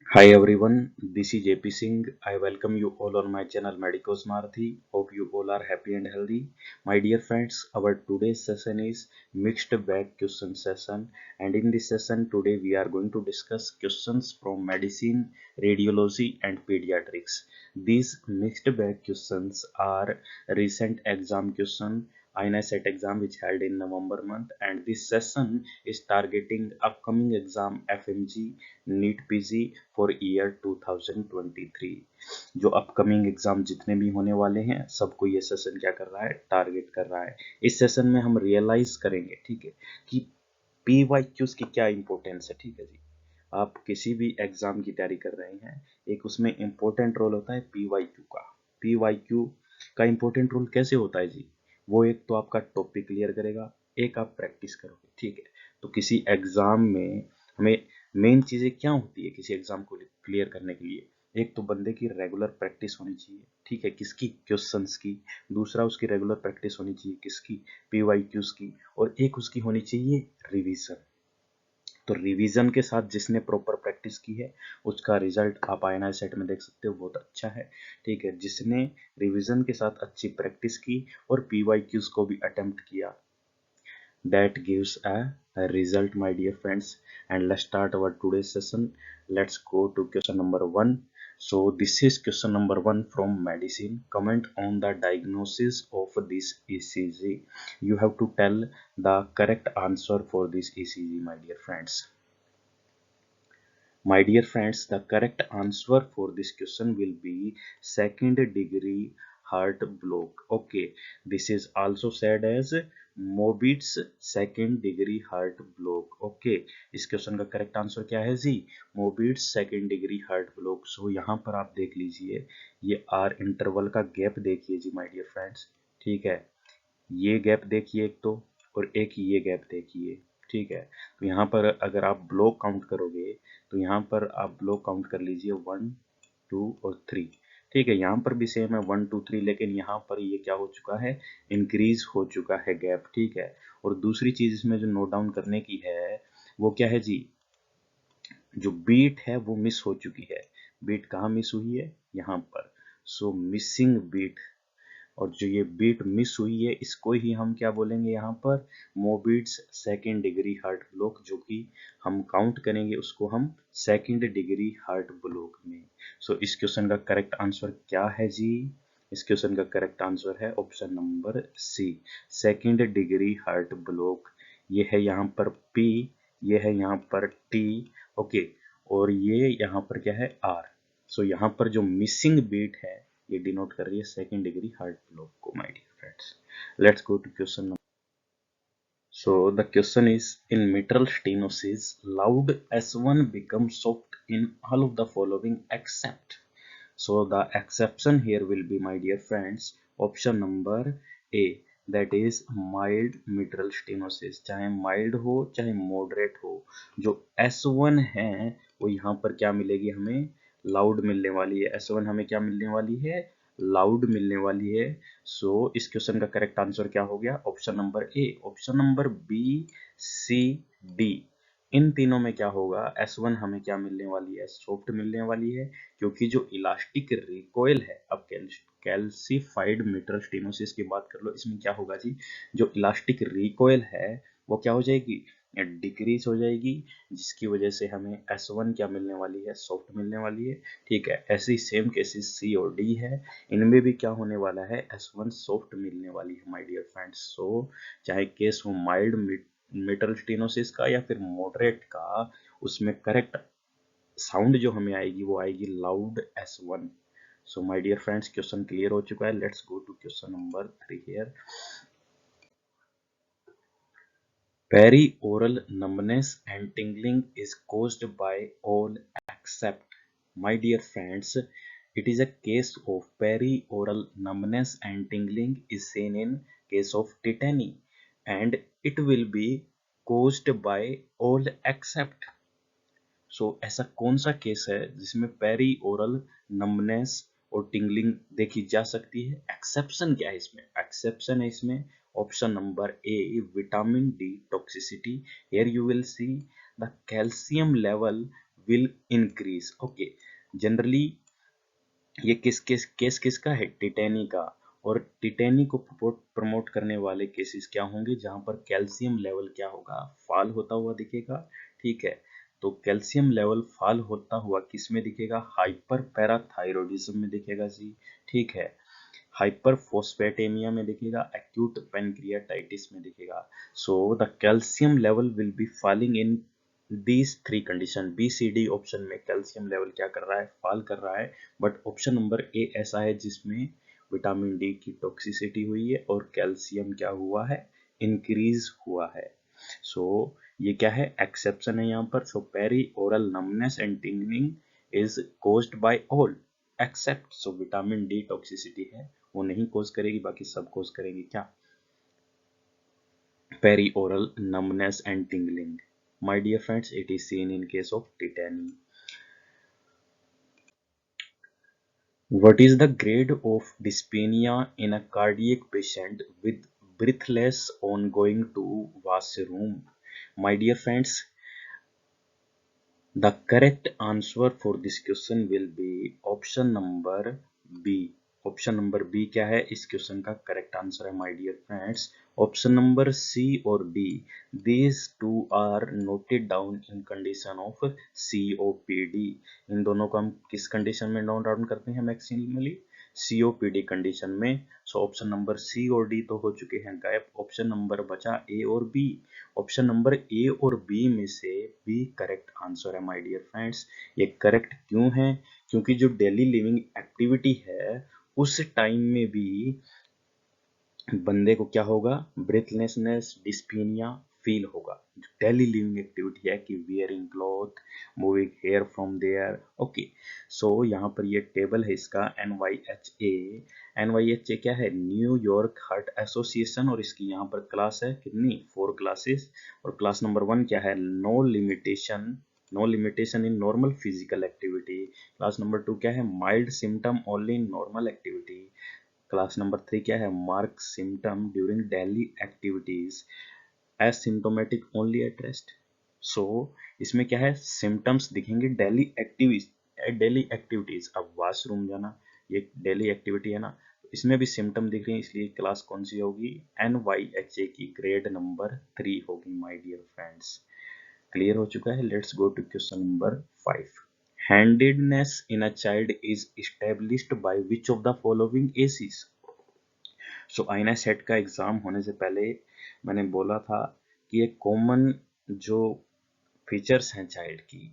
Hi everyone, this is JP Singh. I welcome you all on my channel Medicos Marathi. Hope you all are happy and healthy. My dear friends, our today's session is mixed bag question session, and in this session today we are going to discuss questions from medicine, radiology and pediatrics. These mixed bag questions are recent exam question INSET exam which held in November month, and this session is targeting upcoming exam FMG NEET PG for year 2023। जो upcoming exam जितने भी होने वाले हैं सबको ये session क्या कर रहा है, टारगेट कर रहा है। इस सेशन में हम रियलाइज करेंगे, ठीक है, कि पी वाई क्यूज की क्या इंपॉर्टेंस है। ठीक है जी, आप किसी भी एग्जाम की तैयारी कर रहे हैं, एक उसमें इंपॉर्टेंट रोल होता है पी वाई क्यू का। पी वाई क्यू का इंपॉर्टेंट रोल कैसे होता है जी, वो एक तो आपका टॉपिक क्लियर करेगा, एक आप प्रैक्टिस करोगे। ठीक है, तो किसी एग्जाम में हमें मेन चीजें क्या होती है किसी एग्जाम को क्लियर करने के लिए, एक तो बंदे की रेगुलर प्रैक्टिस होनी चाहिए। ठीक है, किसकी, क्वेश्चंस की। दूसरा उसकी रेगुलर प्रैक्टिस होनी चाहिए किसकी, पीवाईक्यूज की। और एक उसकी होनी चाहिए रिवीजन। तो रिवीजन के साथ जिसने प्रॉपर प्रैक्टिस की है उसका रिजल्ट आप आईएनआई सेट में देख सकते हो, बहुत अच्छा है। ठीक है, जिसने रिवीजन के साथ अच्छी प्रैक्टिस की और पीवाईक्यूज को भी अटेम्प्ट किया, that gives a result, my dear friends. And let's start our today's session. Let's go to question number 1. So this is question number 1 from medicine. Comment on the diagnosis of this ECG. You have to tell the correct answer for this ECG, my dear friends. My dear friends, the correct answer for this question will be second degree heart block. Okay, this is also said as Mobit's second degree heart block. Okay, इस question का correct answer क्या है जी, Mobit's second degree heart block. So यहाँ पर आप देख लीजिए, ये R इंटरवल का गैप देखिए जी माय डियर फ्रेंड्स। ठीक है, ये गैप देखिए एक तो, और एक ये गैप देखिए। ठीक है, तो यहाँ पर अगर आप ब्लॉक काउंट करोगे तो यहाँ पर आप ब्लॉक काउंट कर लीजिए 1 2 और 3। ठीक है, यहाँ पर भी सेम है 1 2 3, लेकिन यहाँ पर ये क्या हो चुका है, इंक्रीज हो चुका है गैप। ठीक है, और दूसरी चीज इसमें जो नोट डाउन करने की है वो क्या है जी, जो बीट है वो मिस हो चुकी है। बीट कहाँ मिस हुई है, यहाँ पर। सो मिसिंग बीट, और जो ये बीट मिस हुई है इसको ही हम क्या बोलेंगे यहाँ पर, मोबिट्स सेकेंड डिग्री हार्ट ब्लॉक, जो कि हम काउंट करेंगे उसको हम सेकेंड डिग्री हार्ट ब्लॉक में। सो इस क्वेश्चन का करेक्ट आंसर क्या है जी, इस क्वेश्चन का करेक्ट आंसर है option number C, second degree heart block. ये है यहाँ पर पी, ये है यहाँ पर टी। ओके, और ये यहाँ पर क्या है आर। सो यहाँ पर जो मिसिंग बीट है ये डिनोट कर रही है सेकेंड डिग्री हार्ट ब्लॉक को, my dear friends. Let's go to question. So the question is, in mitral stenosis loud S1 becomes soft in all of the following except. So the exception here will be, my dear friends, option number A, that is mild mitral stenosis। चाहे mild हो चाहे moderate हो, जो S1 है वो यहाँ पर क्या मिलेगी हमें, लाउड मिलने वाली है। S1 हमें क्या मिलने वाली है, लाउड मिलने वाली है। सो इस क्वेश्चन का करेक्ट आंसर क्या हो गया, option number A. Option number B, C, D, इन तीनों में क्या होगा, S1 हमें क्या मिलने वाली है, सॉफ्ट मिलने वाली है, क्योंकि जो इलास्टिक रिकॉइल है, अब कैल्सिफाइड मिट्रल स्टेनोसिस की बात कर लो, इसमें क्या होगा जी, जो इलास्टिक रिकॉइल है वो क्या हो जाएगी, डिक्रीज हो जाएगी, जिसकी वजह से हमें S1 क्या मिलने वाली है, सॉफ्ट मिलने वाली है। ठीक है, ऐसी सेम केसेस सी और डी है, इनमें भी क्या होने वाला है, S1 सॉफ्ट मिलने वाली है माय डियर फ्रेंड्स। सो चाहे केस हो माइल्ड मिटल स्टेनोसिस का या फिर मॉडरेट का, उसमें करेक्ट साउंड जो हमें आएगी वो आएगी loud S1। So my dear friends, question clear हो चुका है। Let's go to question number 3 here. Perioral numbness and tingling is caused by all except. My dear friends, it is a case of perioral numbness and tingling is seen in case of tetany, and it will be caused by all except. ऐसा कौन सा case है जिसमें peri oral numbness और tingling देखी जा सकती है, एक्सेप्शन क्या है इसमें, एक्सेप्शन है इसमें option number A, vitamin D toxicity. Here you will see the calcium level will increase. Okay, generally ये केस किसका है? टिटेनी का। और टिटेनी को प्रमोट करने वाले केसेस क्या होंगे? जहां पर कैल्शियम लेवल क्या होगा? फॉल होता हुआ दिखेगा। ठीक है, तो कैल्शियम लेवल फॉल होता हुआ किस में दिखेगा? हाइपर पैराथायरॉयडिज्म में दिखेगा जी। ठीक है, हाइपरफोस्फेटेमिया में दिखेगा, एक्यूट पैनक्रियाटाइटिस में दिखेगा। So the calcium level will be falling in these three condition. B C D option में कैल्शियम लेवल क्या कर रहा है? फॉल कर रहा है। बट ऑप्शन नंबर ए ऐसा है जिसमें विटामिन डी की टॉक्सिसिटी हुई है और कैल्शियम क्या हुआ है? इंक्रीज हुआ है। सो ये क्या है? एक्सेप्शन है यहाँ पर। So perioral numbness and tingling is caused by all except, so vitamin D toxicity है वो नहीं कोज करेगी, बाकी सब कोज करेगी क्या? Perioral numbness and tingling. My dear friends, it is seen in case of tetany. What is the grade of dyspnea in a cardiac patient with breathless on going to washroom? My dear friends, the correct answer for this question will be option number B. Option number B क्या है इस question का? Correct answer है my dear friends option number C और D. These two are noted down in condition of COPD। इन दोनों को हम किस कंडीशन में नोट डाउन करते हैं? मैक्सिमली COPD कंडीशन में। सो ऑप्शन नंबर सी और डी तो हो चुके हैं गायब। ऑप्शन नंबर बचा ए और बी। ऑप्शन नंबर ए और बी में से बी करेक्ट आंसर है माय डियर फ्रेंड्स। ये करेक्ट क्यों है? क्योंकि जो डेली लिविंग एक्टिविटी है उस टाइम में भी बंदे को क्या होगा? ब्रेथलेसनेस, डिस्पीनिया फील होगा। डेली लिविंग एक्टिविटी है कि wearing cloth, moving hair from there. Okay, so यहाँ पर ये टेबल है इसका NYHA। NYHA क्या है? New York heart association. और इसकी यहाँ पर क्लास है कितनी? 4 क्लासेस। और क्लास नंबर 1 क्या है? No limitation in normal physical activity. Class number 2 क्या है? Mild symptom only in normal activity. Class number 3 क्या है? Mark symptom during daily activities, asymptomatic only at rest. So इसमें क्या है? सिम्टम्स दिखेंगे डेली एक्टिविटीज। अब वॉशरूम जाना ये डेली एक्टिविटी है ना, तो इसमें भी सिम्टम दिख रहे हैं, इसलिए क्लास कौन सी होगी? NYHA की ग्रेड नंबर 3 होगी माय डियर फ्रेंड्स। क्लियर हो चुका है। Let's go to question number 5। Handedness in a child is established by which of the following ACs? सो आईना सेट का एग्जाम होने से पहले मैंने बोला था कि एक कॉमन जो फीचर्स हैं चाइल्ड की,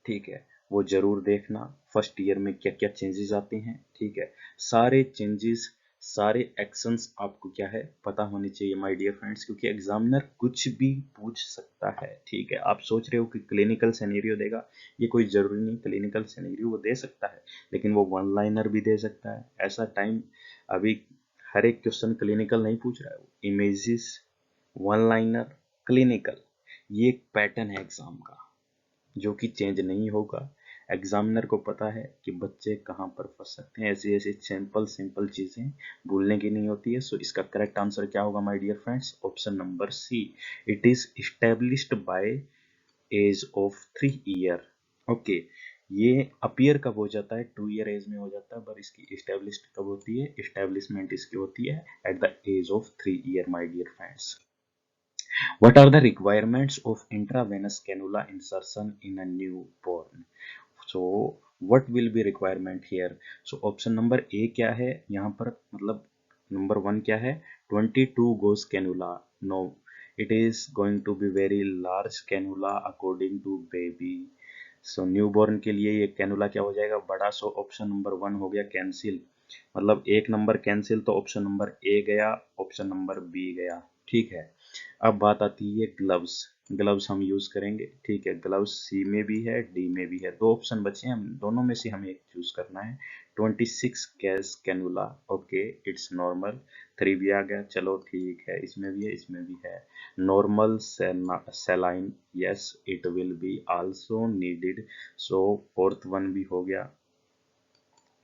ठीक है, वो जरूर देखना। फर्स्ट ईयर में क्या क्या चेंजेस आते हैं, ठीक है, सारे चेंजेस सारे एक्शंस आपको क्या है? पता होने चाहिए माय डियर फ्रेंड्स, क्योंकि एग्जामिनर कुछ भी पूछ सकता है। ठीक है, आप सोच रहे हो कि क्लिनिकल सिनेरियो देगा, ये कोई जरूरी नहीं। क्लिनिकल सिनेरियो वो दे सकता है, लेकिन वो वन लाइनर भी दे सकता है। ऐसा टाइम अभी हर एक क्वेश्चन क्लिनिकल नहीं पूछ रहा है, वो इमेजेस, वन लाइनर, क्लिनिकल, ये एक पैटर्न है एग्जाम का जो कि चेंज नहीं होगा। एग्जामिनर को पता है कि बच्चे कहाँ पर फंस सकते हैं, ऐसी ऐसी सिंपल चीजें भूलने की नहीं होती है। सो इसका करेक्ट आंसर क्या होगा my dear friends? Option number C, it is established by age of 3 year. Okay, ये अपीयर कब हो जाता है? 2 ईयर एज में हो जाता है, पर इसकी इस्टेब्लिश्ड कब होती है? इस्टेब्लिशमेंट इसकी होती है at the age of 3 year my dear friends. What are the requirements of intravenous cannula insertion in a newborn? So what will be requirement here? So option number A क्या है यहाँ पर? मतलब नंबर 1 क्या है? 22 gauge cannula. No, it is going to be very large cannula according to baby. So newborn के लिए ये कैनुला क्या हो जाएगा? बड़ा। सो ऑप्शन नंबर 1 हो गया कैंसिल, मतलब एक नंबर कैंसिल, तो ऑप्शन नंबर ए गया, ऑप्शन नंबर बी गया। ठीक है, अब बात आती है ग्लव्स। ग्लव्स हम यूज करेंगे, ठीक है, ग्लव्स सी में भी है, डी में भी है। दो ऑप्शन बचे हैं, हम दोनों में से हमें एक चूज करना है। 26 gas cannula, okay, it's normal. 3 भी आ गया, चलो ठीक है, इसमें भी है, इसमें भी है। Normal saline, yes it will be also needed. So fourth one भी हो गया,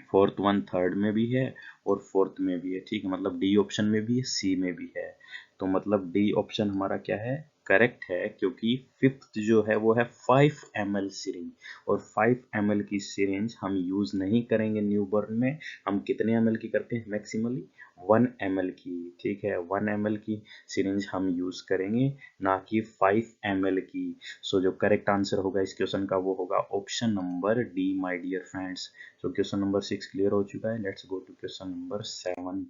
फोर्थ वन थर्ड में भी है और फोर्थ में भी है। ठीक है, मतलब डी ऑप्शन में भी है, सी में भी है। तो मतलब डी ऑप्शन हमारा क्या है? करेक्ट है, क्योंकि फिफ्थ जो है वो है 5 ml सिरिंज, और 5 ml की सिरिंज हम यूज नहीं करेंगे न्यूबॉर्न में। हम कितने ml की करते हैं मैक्सिमली? 1 ml की, ठीक है, 1 ml की सिरिंज हम यूज करेंगे, ना कि 5 ml की। सो जो करेक्ट आंसर होगा इस क्वेश्चन का वो होगा option number D my dear friends. So question number 6 clear हो चुका है। Let's go to question number 7।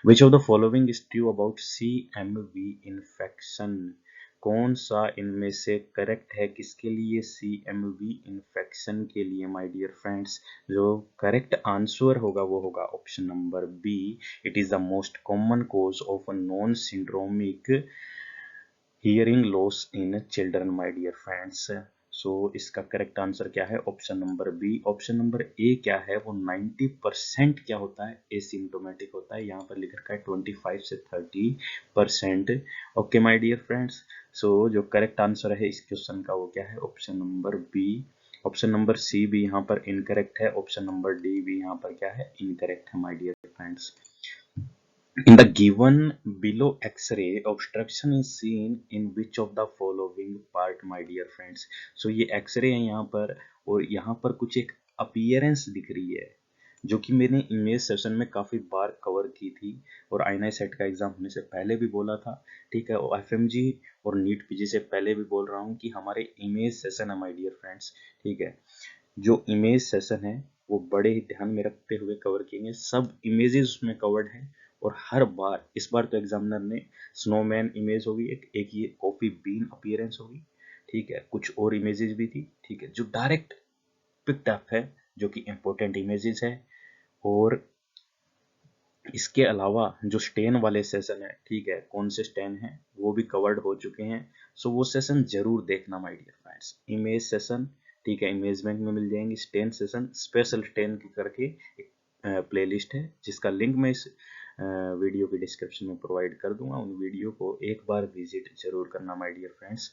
Which of the following is true about CMV infection? कौन सा इनमें से करेक्ट है किसके लिए? CMV इन्फेक्शन के लिए माय डियर फ्रेंड्स। जो करेक्ट आंसर होगा वो होगा option number B. It is the most common cause of non syndromic hearing loss in children my dear friends. So इसका करेक्ट आंसर क्या है? Option number B. Option number A क्या है? वो 90% क्या होता है? एसिम्टोमेटिक होता है। यहाँ पर लिख रखा है 25 से 30%। Okay my dear friends. So जो करेक्ट आंसर है इस क्वेश्चन का वो क्या है? Option number B. Option number C भी यहाँ पर इनकरेक्ट है। ऑप्शन नंबर डी भी यहाँ पर क्या है? इनकरेक्ट है my dear friends. In the given below X-ray, obstruction is seen in which of the following part, my dear friends? So ये X-ray है यहाँ पर, और यहाँ पर कुछ एक अपीयरेंस दिख रही है, जो कि मैंने इमेज सेशन में काफ़ी बार कवर की थी, और आईना सेट का एग्जाम होने से पहले भी बोला था, ठीक है, और FMG और नीट PG से पहले भी बोल रहा हूँ कि हमारे इमेज सेशन है माय डियर फ्रेंड्स, ठीक है। जो इमेज सेशन है वो बड़े ही ध्यान में रखते हुए कवर किए, सब इमेजेस उसमें कवर्ड हैं, और हर बार, इस बार तो एग्जामिनर ने स्नोमैन इमेज होगी, एक ये कॉफी बीन अपीयरेंस होगी, ठीक है, कुछ और इमेजेस भी थी, ठीक है, जो डायरेक्ट पिक्ड अप है, जो कि इंपॉर्टेंट इमेजेस है। और इसके अलावा जो स्टेन वाले सेशन है, ठीक है, कौन से स्टेन है वो भी कवर्ड हो चुके हैं। सो वो सेशन जरूर देखना my dear friends. Image session, ठीक है, इमेज बैंक में मिल जाएंगे। स्टेन सेशन, स्पेशल स्टेन करके एक प्लेलिस्ट है, जिसका लिंक मैं इस वीडियो के डिस्क्रिप्शन में प्रोवाइड कर दूंगा। उन वीडियो को एक बार विजिट जरूर करना माय डियर फ्रेंड्स,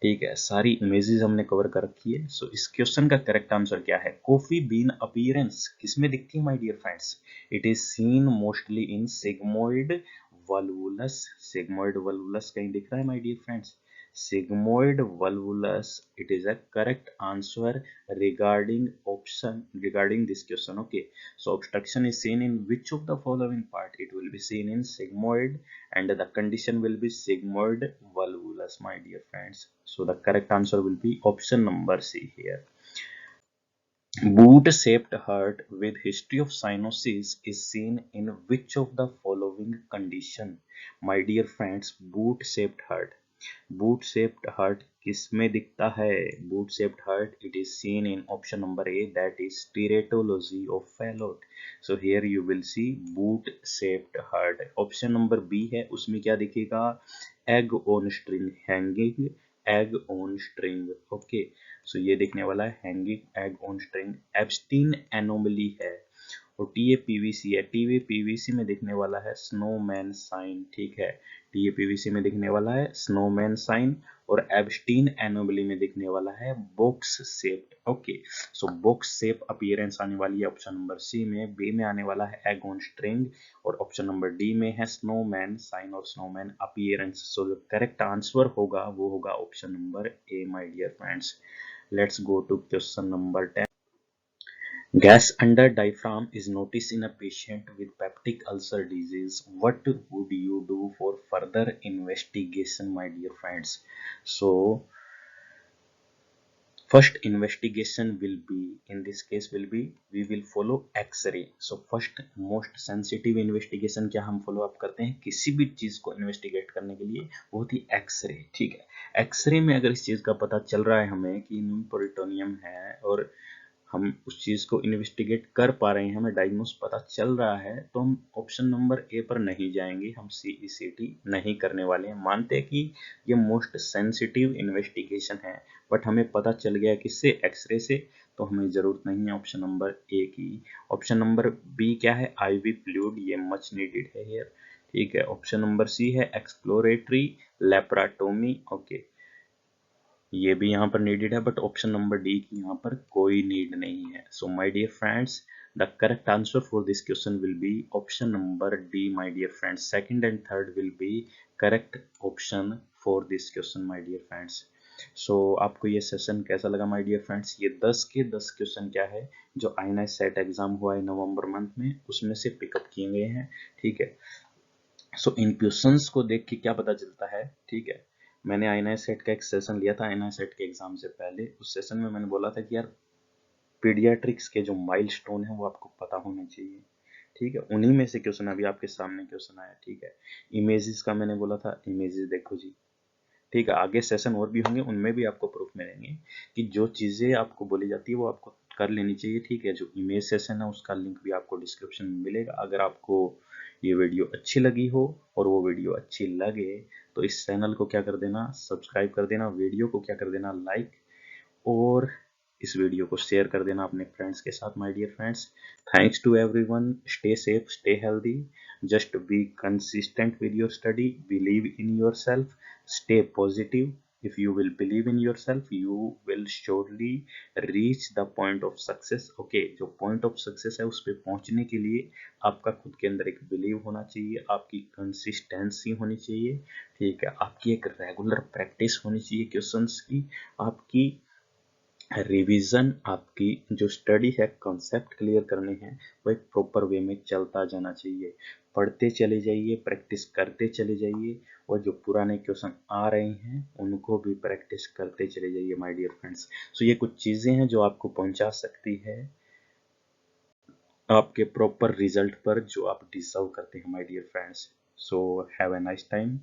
ठीक है। सारी इमेजेस हमने कवर कर रखी है। सो इस क्वेश्चन का करेक्ट आंसर क्या है? कॉफी बीन अपीयरेंस किसमें दिखती है my dear friends? It is seen mostly in sigmoid volvulus. Sigmoid volvulus कहीं दिख रहा है my dear friends? sigmoid volvulus, it is a correct answer regarding this question. Okay, so obstruction is seen in which of the following part? It will be seen in sigmoid, and the condition will be sigmoid volvulus, my dear friends. So the correct answer will be option number C here. Boot shaped heart with history of cyanosis is seen in which of the following condition? My dear friends, boot shaped heart, boot shaped heart किस में दिखता है? Boot shaped heart, it is seen in option number A, that is teratology of Fallot. So here you will see boot shaped heart. Option number B है, उसमें क्या दिखेगा? Egg on string, hanging egg on string. Okay, so ये दिखने वाला है hanging egg on string. Ebstein anomaly है, और TAPVC है। TAPVC में दिखने वाला है स्नोमैन साइन, ठीक है, TAPVC में दिखने वाला है स्नोमैन साइन, और एब्स्टीन एनोमली में दिखने वाला है बॉक्स शेप। ओके, सो बॉक्स शेप अपीयरेंस आने वाली है ऑप्शन नंबर सी में। बी में आने वाला है एग ऑन स्ट्रिंग, और ऑप्शन नंबर डी में है स्नोमैन साइन और स्नोमैन अपीयरेंस। सो जो करेक्ट आंसर होगा वो होगा option number A my dear friends. Let's go to question number 10। Gas under diaphragm is noticed in a patient with peptic ulcer disease. What would you do for further investigation, my dear friends? So, first investigation will be, in this case will be, we will follow X-ray. So, first most sensitive investigation क्या हम follow up करते हैं किसी भी चीज को investigate करने के लिए? वो होती X-ray, ठीक है। X-ray में अगर इस चीज का पता चल रहा है हमें कि न्यूमोपेरिटोनियम है, और हम उस चीज को इन्वेस्टिगेट कर पा रहे हैं, हमें डायग्नोस पता चल रहा है, तो हम ऑप्शन नंबर ए पर नहीं जाएंगे, हम CECT नहीं करने वाले हैं। मानते हैं कि ये मोस्ट सेंसिटिव इन्वेस्टिगेशन है, बट हमें पता चल गया किससे? एक्सरे से, तो हमें जरूरत नहीं है ऑप्शन नंबर ए की। ऑप्शन नंबर बी क्या है? IV फ्लूइड, ये मच नीडेड है हियर, ठीक है। ऑप्शन नंबर सी है एक्सप्लोरेटरी लेप्राटोमी। ओके, ये भी यहाँ पर नीडेड है, बट ऑप्शन नंबर डी की यहाँ पर कोई नीड नहीं है। So my dear friends, the correct answer for this question will be option number D, my dear friends. Second and third will be correct option for this question my dear friends. So आपको ये session कैसा लगा my dear friends? ये 10 के 10 question क्या है जो INS set exam हुआ है नवंबर मंथ में, उसमें से पिकअप किए गए हैं, ठीक है। सो इन क्वेश्चंस को देख के क्या पता चलता है, ठीक है। मैंने INS सेट का एक सेशन लिया था INS सेट के एग्जाम से पहले। उस सेशन में मैंने बोला था कि यार पीडियाट्रिक्स के जो माइलस्टोन है वो आपको पता होने चाहिए, ठीक है। उन्हीं में से क्वेश्चन अभी आपके सामने क्वेश्चन आया, ठीक है। इमेजेस का मैंने बोला था, इमेजेस देखो जी, ठीक है। आगे सेशन और भी होंगे, उनमें भी आपको प्रूफ मिलेंगे कि जो चीज़ें आपको बोली जाती है वो आपको कर लेनी चाहिए, ठीक है। जो इमेज सेशन है उसका लिंक भी आपको डिस्क्रिप्शन में मिलेगा। अगर आपको ये वीडियो अच्छी लगी हो और वो वीडियो अच्छी लगे तो इस चैनल को क्या कर देना, सब्सक्राइब कर देना, वीडियो को क्या कर देना, लाइक, और इस वीडियो को शेयर कर देना अपने फ्रेंड्स के साथ my dear friends. Thanks to everyone, stay safe, stay healthy, just be consistent with your study, believe in yourself, stay positive. If you will believe in yourself, you will surely reach the point of success. Okay, जो point of success है उस पर पहुंचने के लिए आपका खुद के अंदर एक बिलीव होना चाहिए, आपकी कंसिस्टेंसी होनी चाहिए, ठीक है। आपकी एक रेगुलर प्रैक्टिस होनी चाहिए क्वेश्चंस की, आपकी रिवीजन, आपकी जो स्टडी है, कॉन्सेप्ट क्लियर करने हैं, वो एक प्रॉपर वे में चलता जाना चाहिए। पढ़ते चले जाइए, प्रैक्टिस करते चले जाइए, और जो पुराने क्वेश्चन आ रहे हैं उनको भी प्रैक्टिस करते चले जाइए माय डियर फ्रेंड्स। सो ये कुछ चीज़ें हैं जो आपको पहुंचा सकती है आपके प्रॉपर रिजल्ट पर जो आप डिजर्व करते हैं my dear friends. So have a nice time.